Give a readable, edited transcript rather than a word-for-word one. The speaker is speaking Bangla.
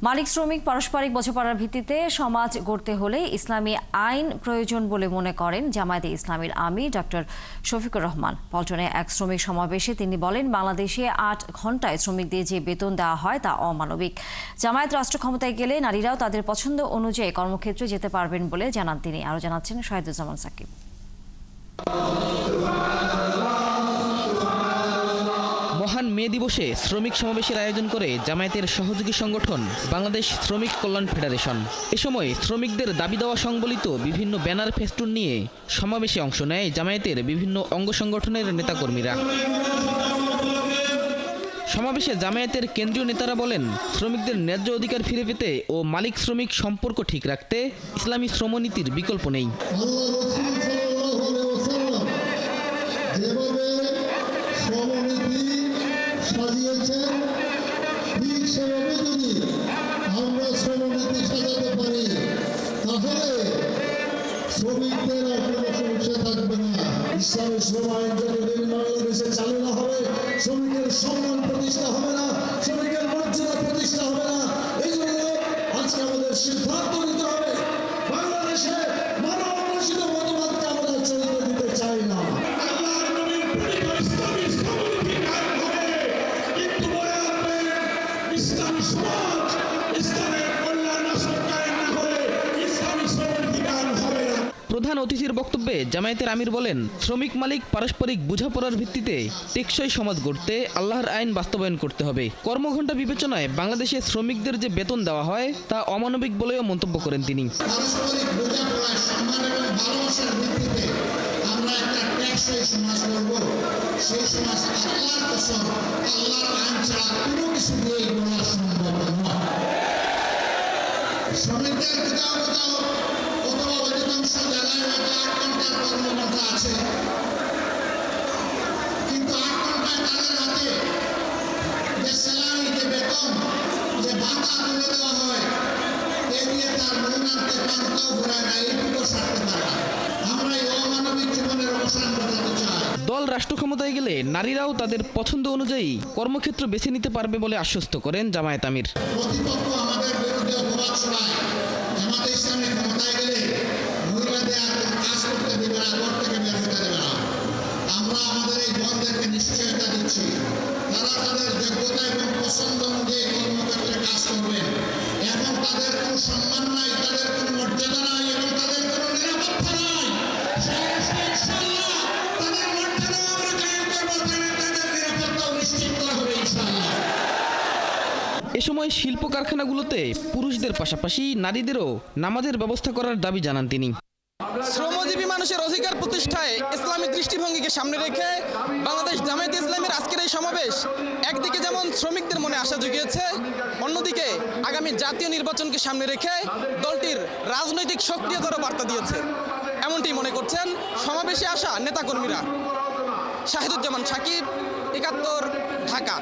মালিক শ্রমিক পারস্পরিক বোঝাপড়ার ভিত্তিতে সমাজ গড়তে হলে ইসলামী আইন প্রয়োজন বলে মনে করেন জামায়াতে ইসলামীর আমির ডক্টর শফিকুর রহমান। পল্টনে এক শ্রমিক সমাবেশে তিনি বলেন, বাংলাদেশে ৮ ঘণ্টায় শ্রমিকদের যে বেতন দেওয়া হয় তা অমানবিক। জামায়াত রাষ্ট্র ক্ষমতায় গেলে নারীরাও তাদের পছন্দ অনুযায়ী কর্মক্ষেত্রে যেতে পারবেন বলে জানান তিনি। আরও জানাচ্ছেন শহীদুজ্জামান সাকিব। মহান মে দিবসে শ্রমিক সমাবেশের আয়োজন করে জামায়াতের সহযোগী সংগঠন বাংলাদেশ শ্রমিক কল্যাণ ফেডারেশন। এ সময় শ্রমিকদের দাবি দেওয়া সংবলিত বিভিন্ন ব্যানার ফেস্টুন নিয়ে সমাবেশে অংশ নেয় জামায়াতের বিভিন্ন অঙ্গ সংগঠনের নেতাকর্মীরা। সমাবেশে জামায়াতের কেন্দ্রীয় নেতারা বলেন, শ্রমিকদের ন্যায্য অধিকার ফিরে পেতে ও মালিক শ্রমিক সম্পর্ক ঠিক রাখতে ইসলামী শ্রমনীতির বিকল্প নেই। সাজিয়েছেন ঠিক সেভাবে যদি আমরা শ্রমনীতি সাজাতে পারি তাহলে শ্রমিকদের আর কোনো সমস্যা থাকবে না। ইসলামী শ্রম আইন যতদিন বাংলাদেশে চালু না হবে, শ্রমিকের সম্মান প্রতিষ্ঠা হবে না, শ্রমিকের মর্যাদা প্রতিষ্ঠা হবে না। এই জন্য আজকে আমাদের সিদ্ধান্ত নিতে হবে, বাংলাদেশে মানব রচিত মতবাদকে আমরা চলতে দিতে চাই না। প্রধান অতিথির বক্তব্যে জামায়াতের আমির বলেন, শ্রমিক মালিক পারস্পরিক বোঝাপড়ার ভিত্তিতে টেকসই সমাজ গড়তে আল্লাহর আইন বাস্তবায়ন করতে হবে। কর্মঘণ্টা বিবেচনায় বাংলাদেশে শ্রমিকদের যে বেতন দেওয়া হয় তা অমানবিক বলেও মন্তব্য করেন তিনি। পারস্পরিক বোঝাপড়া, সম্মান এবং ভালোবাসার ভিত্তিতে আমরা একটা টেকসই সমাজ গড়ব। সেই সমাজ আল্লাহর কসম, আল্লাহর আইন ছাড়া কোনো কিছু দিয়ে গড়া সম্ভব নয়। শ্রমিকদের কোথাও কোথাও অথবা অধিকাংশ জায়গায় হয়তো ৮ ঘন্টার কর্মঘণ্টা আছে, কিন্তু ৮ ঘন্টায় তাদের হাতে যে স্যালারি, যে বেতন, যে ভাতা তুলে দেওয়া হয়, এ দিয়ে তার নুন আনতে পান্তাও ঘোরায় না, এইটুকু সারতে পারে না। আমরা এই অমানবিক জীবনের অবসান ঘটাতে চাই। দল রাষ্ট্র ক্ষমতায় গেলে নারীরাও তাদের পছন্দ অনুযায়ী কর্মক্ষেত্র বেছে নিতে পারবে বলে আশ্বস্ত করেন জামায়াত আমির। প্রতিপক্ষ আমাদের বিরুদ্ধে অপবাদ ছড়ায়, জামায়াতে ইসলামী ক্ষমতায় গেলে মহিলাদের আর কোনো কাজ করতে দেবে না, ঘর থেকে বের হতে দেবে না। আমরা আমাদের এই বোনদেরকে নিশ্চয়তা দিচ্ছি, তারা তাদের যোগ্যতা এবং পছন্দ অনুযায়ী কর্মক্ষেত্রে কাজ করবেন। এখন তাদের কোনো সম্মান নাই, তাদের কোনো মর্যাদা নাই এবং তাদের কোনো নিরাপত্তা নাই। ইনশাআল্লাহ তাদের মর্যাদা আমরা কায়েম করবো, তাদের নিরাপত্তাও নিশ্চিত করা হবে ইনশাআল্লাহ। এ সময় শিল্প কারখানাগুলোতে পুরুষদের পাশাপাশি নারীদেরও নামাজের ব্যবস্থা করার দাবি জানান তিনি। শ্রমজীবী মানুষের অধিকার প্রতিষ্ঠায় ইসলামী দৃষ্টিভঙ্গিকে সামনে রেখে বাংলাদেশ জামায়াতে ইসলামীর আজকের এই সমাবেশ একদিকে যেমন শ্রমিকদের মনে আশা জুগিয়েছে, অন্যদিকে আগামী জাতীয় নির্বাচনকে সামনে রেখে দলটির রাজনৈতিক সক্রিয়তারও বার্তা দিয়েছে, এমনটি মনে করছেন সমাবেশে আসা নেতাকর্মীরা। শহীদুজ্জামান সাকিব, ৭১, ঢাকা।